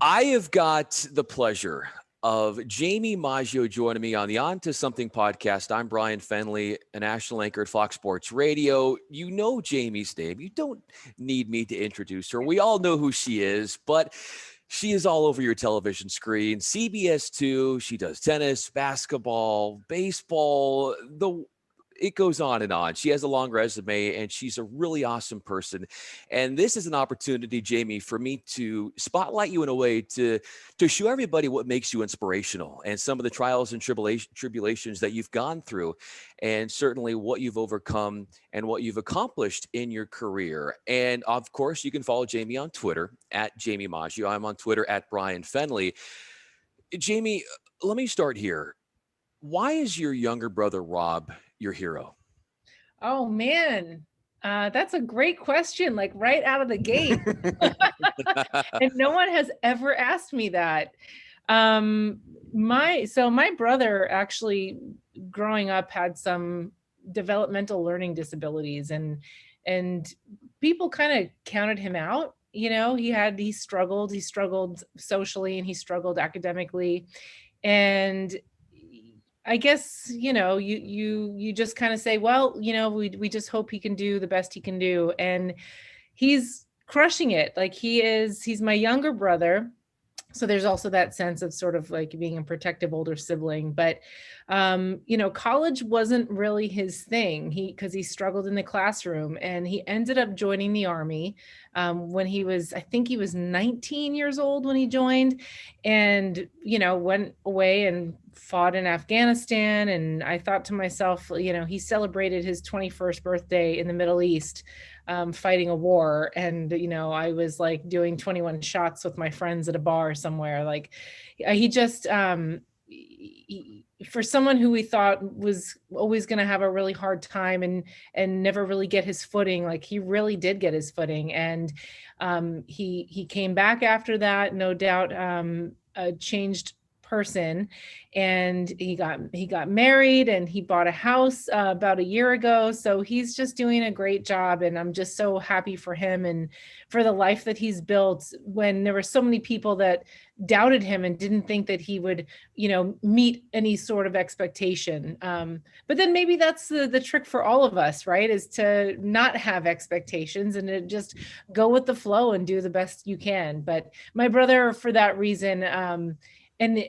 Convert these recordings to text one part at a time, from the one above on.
I have got the pleasure of Jaime Maggio joining me on the On to Something podcast. I'm Bryan Fenley, a national anchor at Fox Sports Radio. You know Jamie's name. You don't need me to introduce her. We all know who she is, but she is all over your television screen. CBS 2, she does tennis, basketball, baseball, it goes on and on. She has a long resume and she's a really awesome person. And this is an opportunity, Jaime, for me to spotlight you in a way to show everybody what makes you inspirational and some of the trials and tribulations that you've gone through, and certainly what you've overcome and what you've accomplished in your career. And of course, you can follow Jaime on Twitter at Jaime Maggio. I'm on Twitter at Bryan Fenley. Jaime, let me start here. Why is your younger brother, Rob, your hero? Oh man, that's a great question, like right out of the gate. And no one has ever asked me that. My brother actually growing up had some developmental learning disabilities, and people kind of counted him out. He struggled socially and he struggled academically. And I guess, you just kind of say, well, we just hope he can do the best he can do. And he's crushing it. Like he's my younger brother. So there's also that sense of sort of like being a protective older sibling. But college wasn't really his thing. Because he struggled in the classroom, and he ended up joining the army when I think he was 19 years old when he joined, and went away and fought in Afghanistan. And I thought to myself, he celebrated his 21st birthday in the Middle East, fighting a war. And, I was like doing 21 shots with my friends at a bar somewhere. Like he just, for someone who we thought was always going to have a really hard time and never really get his footing, like he really did get his footing. And he came back after that, no doubt, a changed person. And he got married, and he bought a house about a year ago. So he's just doing a great job, and I'm just so happy for him and for the life that he's built, when there were so many people that doubted him and didn't think that he would meet any sort of expectation. But then maybe that's the trick for all of us, right, is to not have expectations and to just go with the flow and do the best you can. But my brother, for that reason, and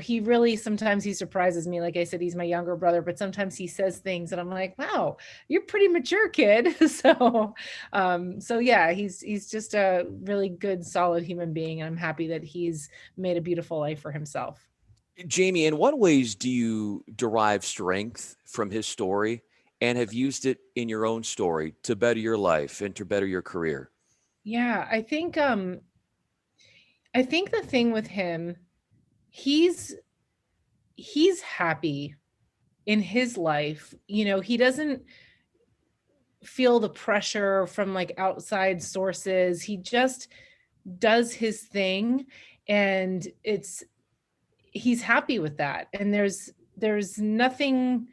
he really, sometimes he surprises me. Like I said, he's my younger brother, but sometimes he says things and I'm like, wow, you're pretty mature, kid. So yeah, he's just a really good, solid human being, and I'm happy that he's made a beautiful life for himself. Jaime, in what ways do you derive strength from his story and have used it in your own story to better your life and to better your career? Yeah, I think the thing with him, he's happy in his life. He doesn't feel the pressure from like outside sources. He just does his thing, and he's happy with that. And there's nothing.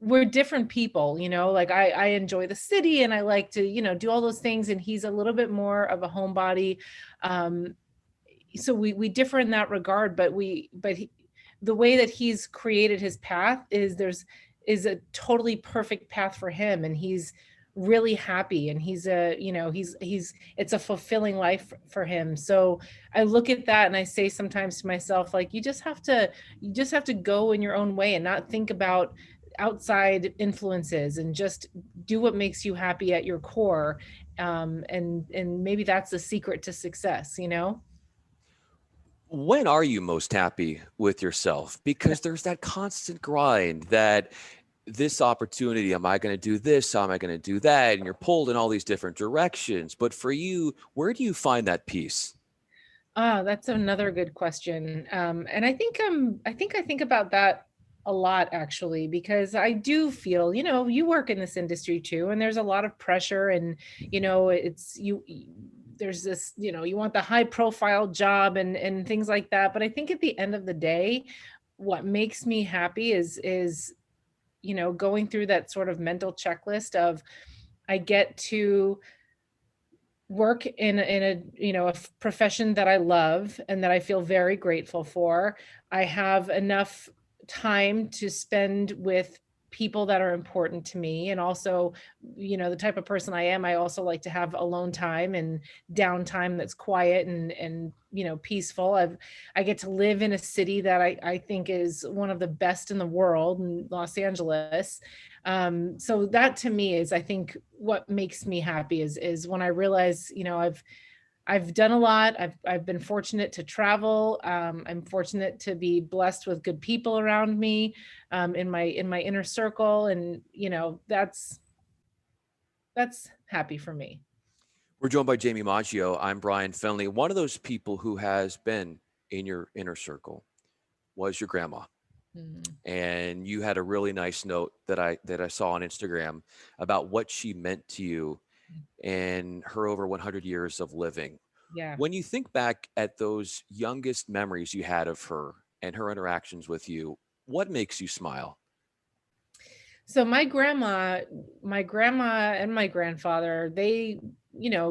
We're different people, like I enjoy the city and I like to, do all those things, and he's a little bit more of a homebody. um so we differ in that regard, but the way that he's created his path is a totally perfect path for him, and he's really happy, and he's it's a fulfilling life for him. So I look at that and I say sometimes to myself, like, you just have to go in your own way and not think about outside influences, and just do what makes you happy at your core. And maybe that's the secret to success. When are you most happy with yourself? Because there's that constant grind that this opportunity, am I going to do this? How am I going to do that? And you're pulled in all these different directions. But for you, where do you find that peace? That's another good question. And I think about that a lot, actually, because I do feel, you work in this industry too, and there's a lot of pressure, and it's there's this, you want the high profile job and things like that. But I think at the end of the day, what makes me happy is going through that sort of mental checklist of, I get to work in a profession that I love and that I feel very grateful for. I have enough time to spend with people that are important to me, and also, the type of person I am, I also like to have alone time and downtime that's quiet and peaceful. I get to live in a city that I think is one of the best in the world, in Los Angeles. So that to me is, I think, what makes me happy is when I realize, I've done a lot. I've been fortunate to travel. I'm fortunate to be blessed with good people around me, in my inner circle, and that's happy for me. We're joined by Jaime Maggio. I'm Bryan Fenley. One of those people who has been in your inner circle was your grandma. Mm. And you had a really nice note that I saw on Instagram about what she meant to you and her over 100 years of living. Yeah. When you think back at those youngest memories you had of her and her interactions with you, what makes you smile? So my grandma and my grandfather, they,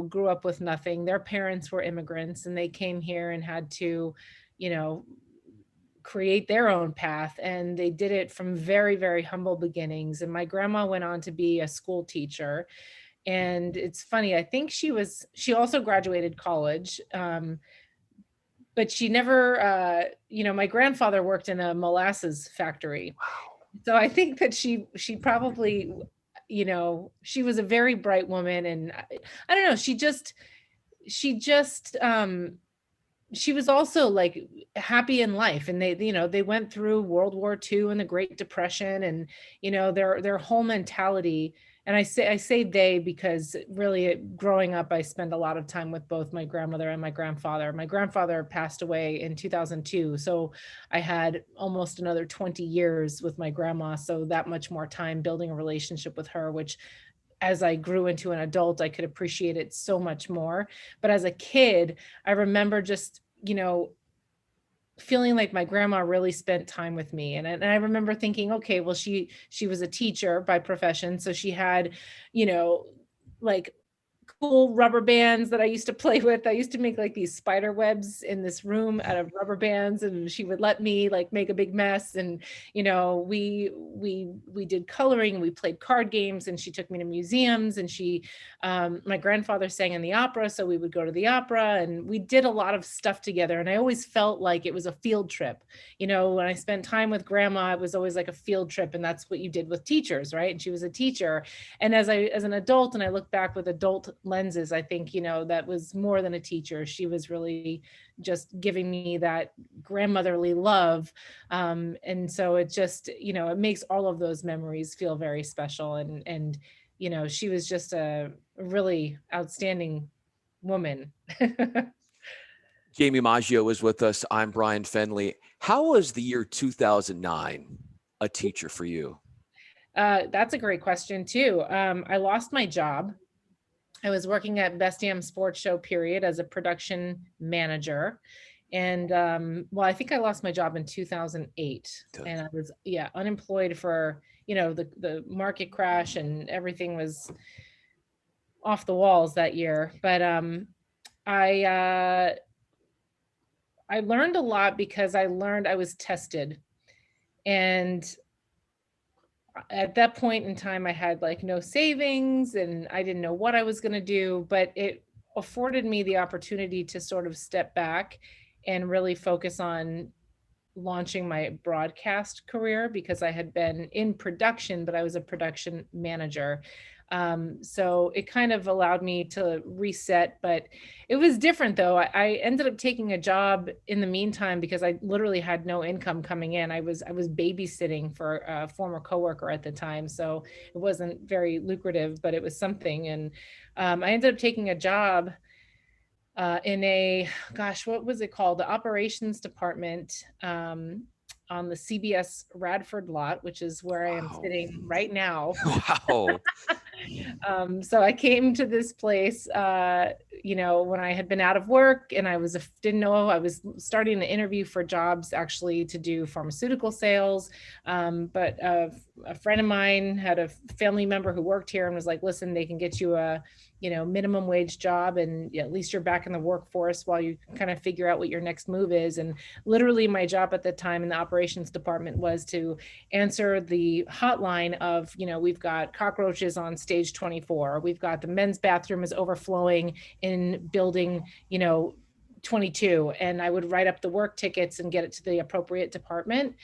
grew up with nothing. Their parents were immigrants and they came here and had to, you know, create their own path, and they did it from very, very humble beginnings. And my grandma went on to be a school teacher. And it's funny, I think she also graduated college. But she never, my grandfather worked in a molasses factory. Wow. So I think that she probably, she was a very bright woman. And I don't know, she just she was also like happy in life. And they went through World War II and the Great Depression, and their whole mentality. And I say they because really, growing up, I spent a lot of time with both my grandmother and my grandfather. My grandfather passed away in 2002, so I had almost another 20 years with my grandma, so that much more time building a relationship with her, which, as I grew into an adult, I could appreciate it so much more. But as a kid, I remember just, feeling like my grandma really spent time with me. And I remember thinking, okay, well, she was a teacher by profession, so she had, you know, like cool rubber bands that I used to play with. I used to make like these spider webs in this room out of rubber bands, and she would let me like make a big mess. And we did coloring, and we played card games, and she took me to museums, and my grandfather sang in the opera, so we would go to the opera, and we did a lot of stuff together. And I always felt like it was a field trip. When I spent time with grandma, it was always like a field trip, and that's what you did with teachers, right? And she was a teacher. And as an adult, and I look back with adult lenses, I think, that was more than a teacher. She was really just giving me that grandmotherly love. And so it just, it makes all of those memories feel very special. And she was just a really outstanding woman. Jaime Maggio is with us. I'm Bryan Fenley. How was the year 2009 a teacher for you? That's a great question too. I lost my job. I was working at Best Damn Sports Show period as a production manager. And well, I think I lost my job in 2008, and I was, yeah, unemployed for, the market crash, and everything was off the walls that year. But I uh I learned a lot because I learned I was tested. And at that point in time, I had like no savings, and I didn't know what I was going to do, but it afforded me the opportunity to sort of step back and really focus on launching my broadcast career, because I had been in production, but I was a production manager. So it kind of allowed me to reset, but it was different though. I ended up taking a job in the meantime because I literally had no income coming in. I was babysitting for a former coworker at the time, so it wasn't very lucrative, but it was something. And I ended up taking a job in a, gosh, what was it called? The operations department, on the CBS Radford lot, which is where I am Wow. sitting right now. Wow. So I came to this place, when I had been out of work, and didn't know, I was starting to interview for jobs actually to do pharmaceutical sales. But a friend of mine had a family member who worked here and was like, listen, they can get you minimum wage job, and at least you're back in the workforce while you kind of figure out what your next move is. And literally my job at the time in the operations department was to answer the hotline of, we've got cockroaches on stage 24, we've got the men's bathroom is overflowing in building, 22, and I would write up the work tickets and get it to the appropriate department.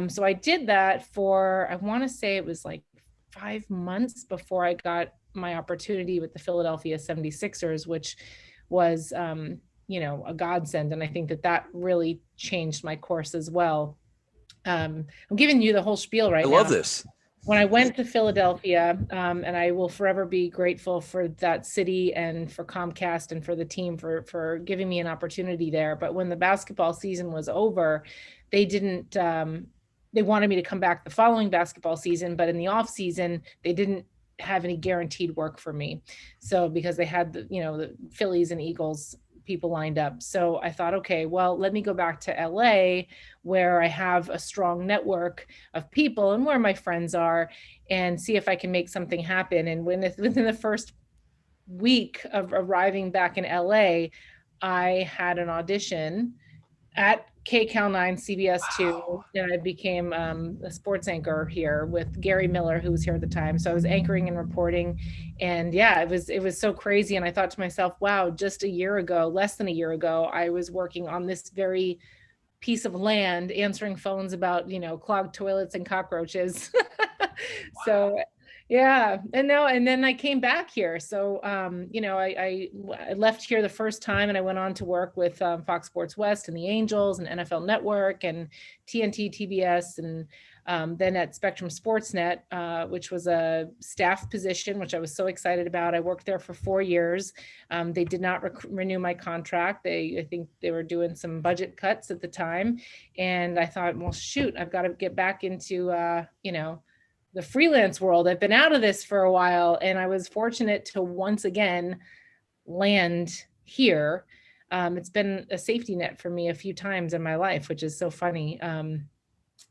So I did that for, I want to say it was like 5 months before I got my opportunity with the Philadelphia 76ers, which was, a godsend. And I think that really changed my course as well. I'm giving you the whole spiel right I now. love this. When I went to Philadelphia, and I will forever be grateful for that city and for Comcast and for the team for giving me an opportunity there. But when the basketball season was over, they didn't, they wanted me to come back the following basketball season, but in the off season, they didn't have any guaranteed work for me. So because they had the Phillies and Eagles people lined up. So I thought, okay, well, let me go back to LA where I have a strong network of people and where my friends are, and see if I can make something happen. And within the first week of arriving back in LA, I had an audition at KCAL 9 CBS 2, and I became a sports anchor here with Gary Miller, who was here at the time. So I was anchoring and reporting, and yeah, it was so crazy. And I thought to myself, wow, just a year ago, less than a year ago, I was working on this very piece of land, answering phones about clogged toilets and cockroaches. So yeah, and then I came back here. So I left here the first time, and I went on to work with Fox Sports West and the Angels and NFL Network and TNT, TBS, and then at Spectrum Sportsnet, which was a staff position, which I was so excited about. I worked there for 4 years. They did not renew my contract. I think they were doing some budget cuts at the time, and I thought, well, shoot, I've got to get back into the freelance world. I've been out of this for a while, and I was fortunate to once again land here. It's been a safety net for me a few times in my life, which is so funny, and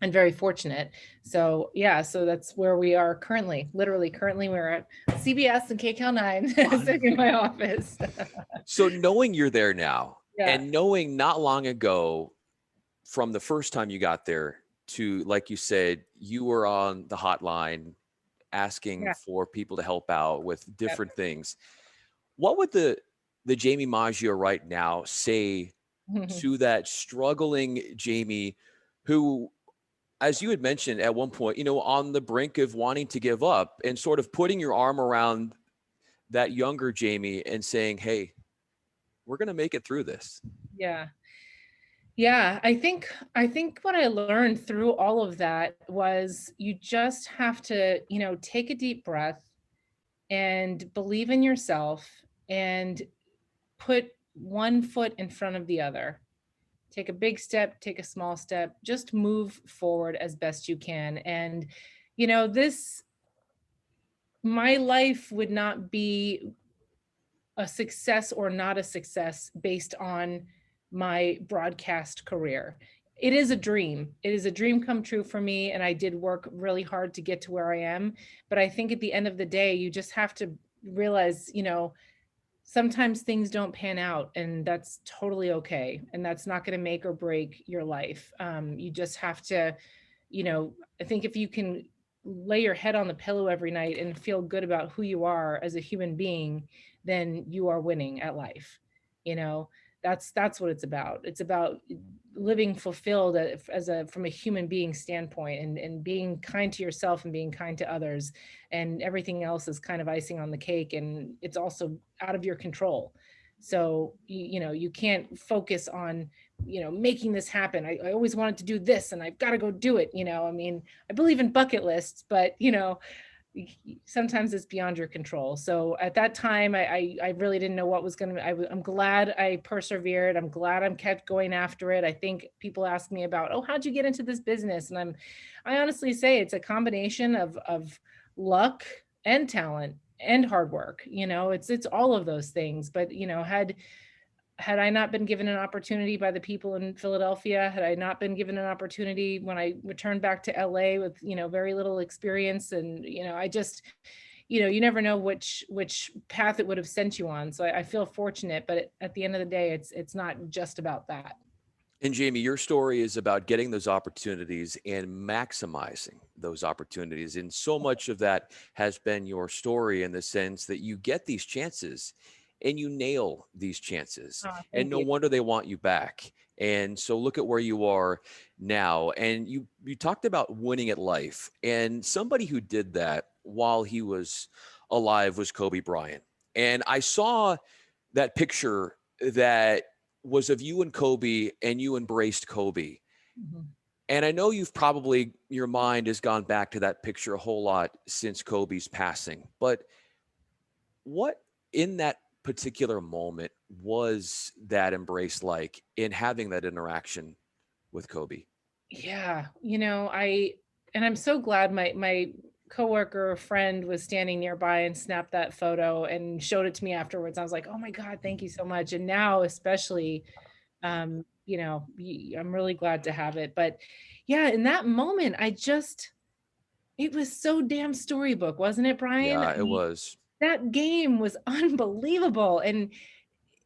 very fortunate. So yeah, so that's where we are currently. Literally, currently we're at CBS and KCAL 9, sitting in my office. So knowing you're there now, Yeah. and knowing not long ago, from the first time you got there to, like you said, you were on the hotline asking Yeah. for people to help out with different things. What would the Jaime Maggio right now say to that struggling Jamie, who, as you had mentioned at one point, on the brink of wanting to give up, and sort of putting your arm around that younger Jamie and saying, hey, we're going to make it through this? Yeah. Yeah, I think what I learned through all of that was you just have to, take a deep breath and believe in yourself and put one foot in front of the other. Take a big step, take a small step, just move forward as best you can. And my life would not be a success or not a success based on my broadcast career. It is a dream. It is a dream come true for me. And I did work really hard to get to where I am. But I think at the end of the day, you just have to realize, sometimes things don't pan out, and that's totally okay. And that's not going to make or break your life. You just have to, I think if you can lay your head on the pillow every night and feel good about who you are as a human being, then you are winning at life. That's what it's about. It's about living fulfilled from a human being standpoint, and being kind to yourself and being kind to others, and everything else is kind of icing on the cake, and it's also out of your control. So you can't focus on making this happen. I always wanted to do this, and I've got to go do it. I believe in bucket lists, but sometimes it's beyond your control. So at that time, I really didn't know what was going to, I'm glad I persevered. I'm glad I kept going after it. I think people ask me about, oh, how'd you get into this business? And I honestly say it's a combination of luck and talent and hard work. It's all of those things. But, had I not been given an opportunity by the people in Philadelphia, had I not been given an opportunity when I returned back to LA with, very little experience, and, I just, you never know which path it would have sent you on. So I feel fortunate, but at the end of the day, it's not just about that. And Jamie, your story is about getting those opportunities and maximizing those opportunities. And so much of that has been your story in the sense that you get these chances and you nail these chances. Oh, And thank no you. wonder they want you back. And so look at where you are now. And you talked about winning at life. And somebody who did that while he was alive was Kobe Bryant. And I saw that picture that was of you and Kobe, and you embraced Kobe. Mhm. And I know your mind has gone back to that picture a whole lot since Kobe's passing. But what in that particular moment was that embrace like in having that interaction with Kobe? Yeah, I'm so glad my coworker friend was standing nearby and snapped that photo and showed it to me afterwards. I was like, "Oh my God, thank you so much." And now especially, I'm really glad to have it. But yeah, in that moment, it was so damn storybook, wasn't it, Brian? I Yeah, it mean, was. that game was unbelievable. And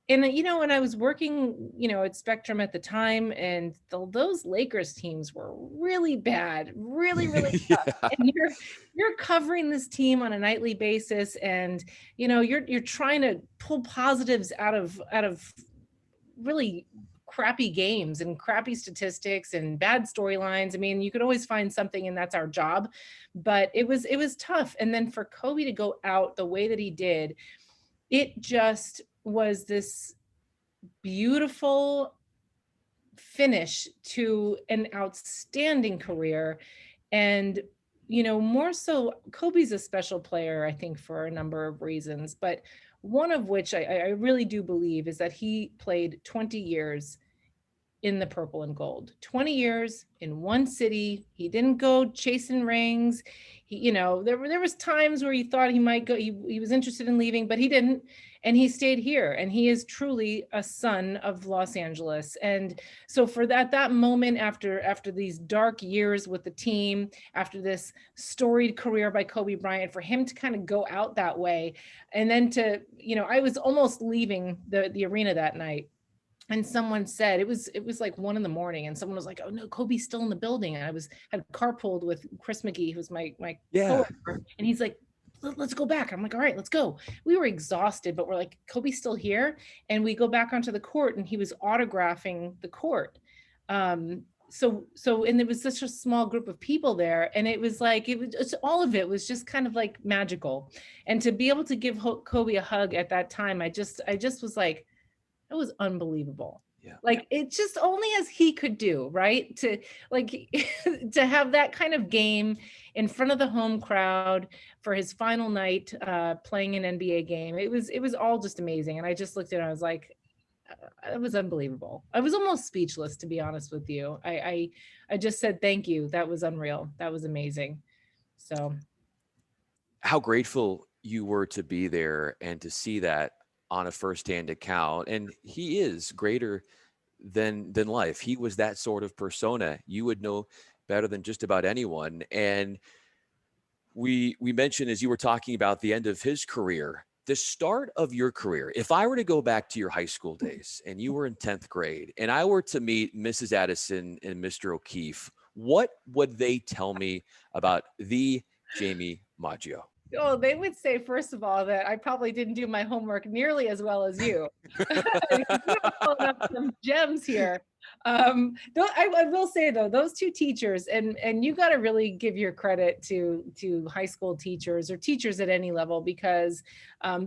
when I was working, at Spectrum at the time, and those Lakers teams were really bad, really, really tough. Yeah. And you're covering this team on a nightly basis, and you're trying to pull positives out of really crappy games and crappy statistics and bad storylines. I mean, you could always find something, and that's our job. But it was tough. And then for Kobe to go out the way that he did, it just was this beautiful finish to an outstanding career. And more so, Kobe's a special player, I think, for a number of reasons, but one of which I really do believe is that he played 20 years in the purple and gold. 20 years in one city. He didn't go chasing rings. There was times where he thought he might go, he was interested in leaving, but he didn't. And he stayed here. And he is truly a son of Los Angeles. And so for that moment, after these dark years with the team, after this storied career by Kobe Bryant, for him to kind of go out that way, and then I was almost leaving the arena that night, and someone said it was like 1 a.m, and someone was like, "Oh no, Kobe's still in the building." And I had carpooled with Chris McGee, who was my Yeah. coworker, and he's like, "Let's go back." I'm like, "All right, let's go." We were exhausted, but we're like, "Kobe's still here." And we go back onto the court, and he was autographing the court. And there was such a small group of people there, and it was like all of it was just kind of like magical. And to be able to give Kobe a hug at that time, I just was like, it was unbelievable. Yeah. Like, it just only as he could do, right? To like to have that kind of game in front of the home crowd for his final night playing an NBA game. It was all just amazing. And I just looked at it, I was like, it was unbelievable. I was almost speechless, to be honest with you. I just said thank you. That was unreal. That was amazing. So How grateful you were to be there and to see that on a firsthand account. And he is greater than life. He was that sort of persona. You would know better than just about anyone. And we mentioned, as you were talking about the end of his career, the start of your career. If I were to go back to your high school days and you were in 10th grade and I were to meet Mrs. Addison and Mr. O'Keefe, what would they tell me about the Jamie Maggio? oh, they would say, first of all, that I probably didn't do my homework nearly as well as you. You're pulling up some gems here. Though I will say though, those two teachers, and you got to really give your credit to high school teachers or teachers at any level, because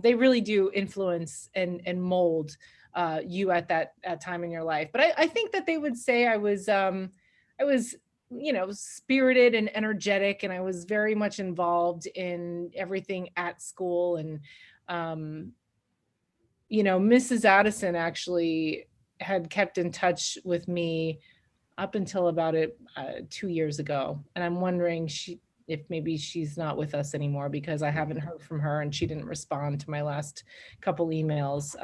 they really do influence and mold you at that time in your life. But I think that they would say I was spirited and energetic, and I was very much involved in everything at school. And um, Mrs. Addison actually had kept in touch with me up until about 2 years ago, and I'm wondering if maybe she's not with us anymore, because I haven't heard from her, and she didn't respond to my last couple emails.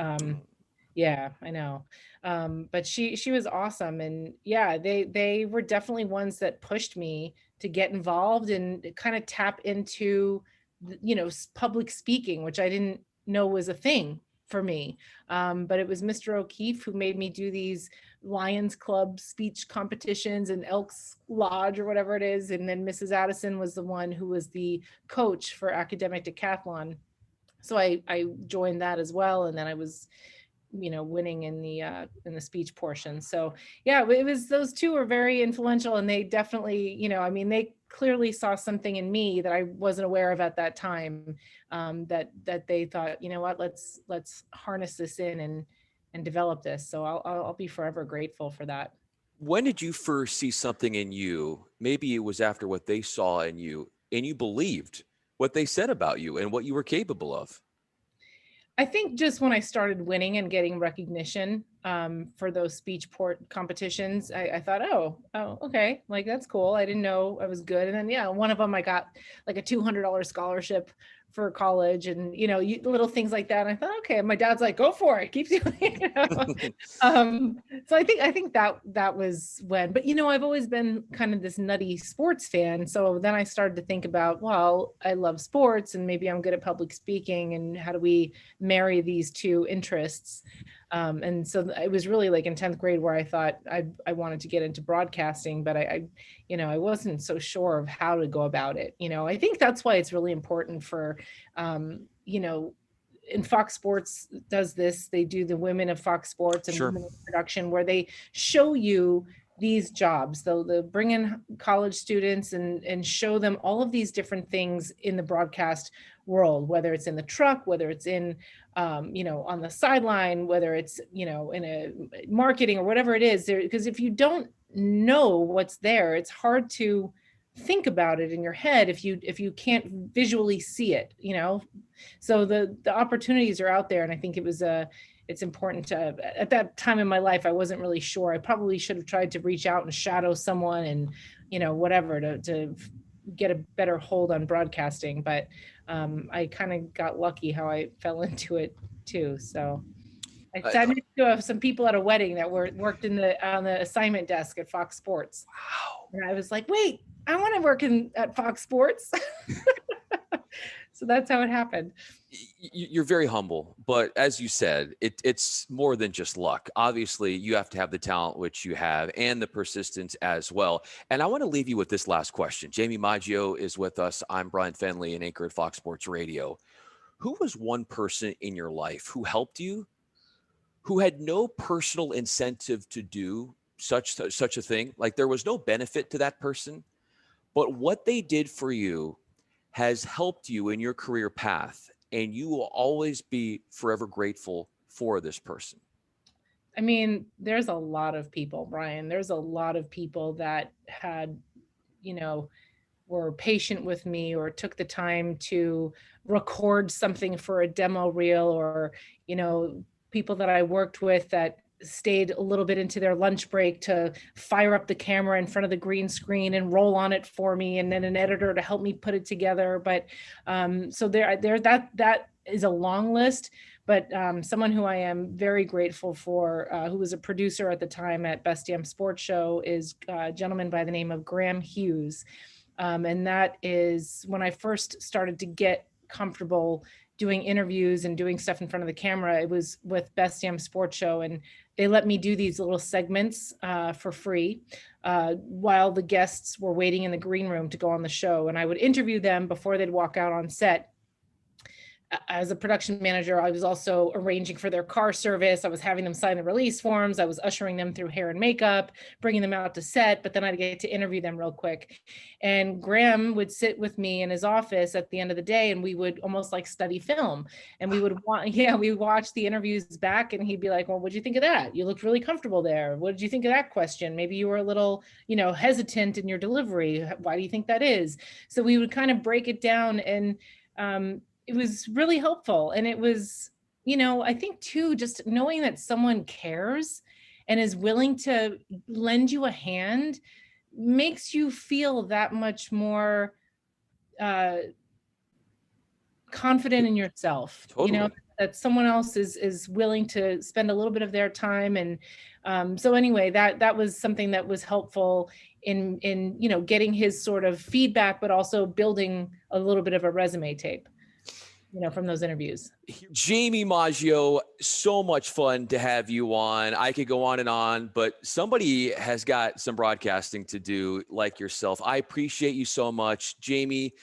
Yeah, I know. But she was awesome. And yeah, they were definitely ones that pushed me to get involved and kind of tap into public speaking, which I didn't know was a thing for me. But it was Mr. O'Keefe who made me do these Lions Club speech competitions and Elks Lodge or whatever it is. And then Mrs. Addison was the one who was the coach for academic decathlon. So I joined that as well. And then I was, winning in the speech portion. So yeah, it was, those two were very influential, and they definitely, they clearly saw something in me that I wasn't aware of at that time, that they thought, you know what, let's harness this in and develop this. So I'll be forever grateful for that. When did you first see something in you? Maybe it was after what they saw in you and you believed what they said about you and what you were capable of. I think just when I started winning and getting recognition for those speech port competitions, I thought, oh, okay, like that's cool. I didn't know I was good. And then, yeah, one of them I got like a $200 scholarship for college, and little things like that. And I thought, okay. And my dad's like, go for it, keep doing it. So I think that was when. But I've always been kind of this nutty sports fan. So then I started to think about, well, I love sports, and maybe I'm good at public speaking, and how do we marry these two interests? And so it was really like in 10th grade where I thought I wanted to get into broadcasting, but I wasn't so sure of how to go about it. I think that's why it's really important for, and Fox Sports does this. They do the Women of Fox Sports and Sure. Women of Production, where they show you these jobs. They'll bring in college students and show them all of these different things in the broadcast world, whether it's in the truck, whether it's in, on the sideline, whether it's, in a marketing or whatever it is there. Because if you don't know what's there, it's hard to think about it in your head if you can't visually see it, so the opportunities are out there. And I think it's important to, at that time in my life, I wasn't really sure. I probably should have tried to reach out and shadow someone and, whatever to get a better hold on broadcasting. But I kind of got lucky how I fell into it too. So I sat next to some people at a wedding that worked on the assignment desk at Fox Sports. Wow. And I was like, wait, I want to work at Fox Sports. So that's how it happened. You're very humble, but as you said, it's more than just luck. Obviously, you have to have the talent, which you have, and the persistence as well. And I want to leave you with this last question. Jaime Maggio is with us. I'm Bryan Fenley, an anchor at Fox Sports Radio. Who was one person in your life who helped you, who had no personal incentive to do such a thing? Like there was no benefit to that person, but what they did for you has helped you in your career path, and you will always be forever grateful for this person? I mean, there's a lot of people, Bryan. There's a lot of people that had, were patient with me or took the time to record something for a demo reel, or, people that I worked with that stayed a little bit into their lunch break to fire up the camera in front of the green screen and roll on it for me, and then an editor to help me put it together. But so there that is a long list. But someone who I am very grateful for, who was a producer at the time at Best Damn Sports Show, is a gentleman by the name of Graham Hughes. And that is when I first started to get comfortable doing interviews and doing stuff in front of the camera. It was with Best Damn Sports Show, and they let me do these little segments for free while the guests were waiting in the green room to go on the show. And I would interview them before they'd walk out on set. As a production manager, I was also arranging for their car service. I was having them sign the release forms. I was ushering them through hair and makeup, bringing them out to set, but then I'd get to interview them real quick. And Graham would sit with me in his office at the end of the day, and we would almost like study film. And we would we watch the interviews back, and he'd be like, well, what'd you think of that? You looked really comfortable there. What did you think of that question? Maybe you were a little, hesitant in your delivery. Why do you think that is? So we would kind of break it down, and it was really helpful. And it was, I think too, just knowing that someone cares and is willing to lend you a hand makes you feel that much more confident in yourself. Totally. that someone else is willing to spend a little bit of their time. And so anyway, that was something that was helpful in getting his sort of feedback, but also building a little bit of a resume tape, from those interviews. Jaime Maggio, so much fun to have you on. I could go on and on, but somebody has got some broadcasting to do like yourself. I appreciate you so much. Jaime,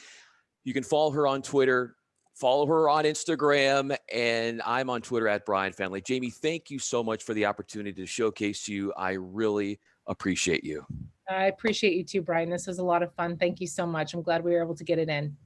you can follow her on Twitter, follow her on Instagram, and I'm on Twitter at Bryan Fenley. Jaime, thank you so much for the opportunity to showcase you. I really appreciate you. I appreciate you too, Bryan. This was a lot of fun. Thank you so much. I'm glad we were able to get it in.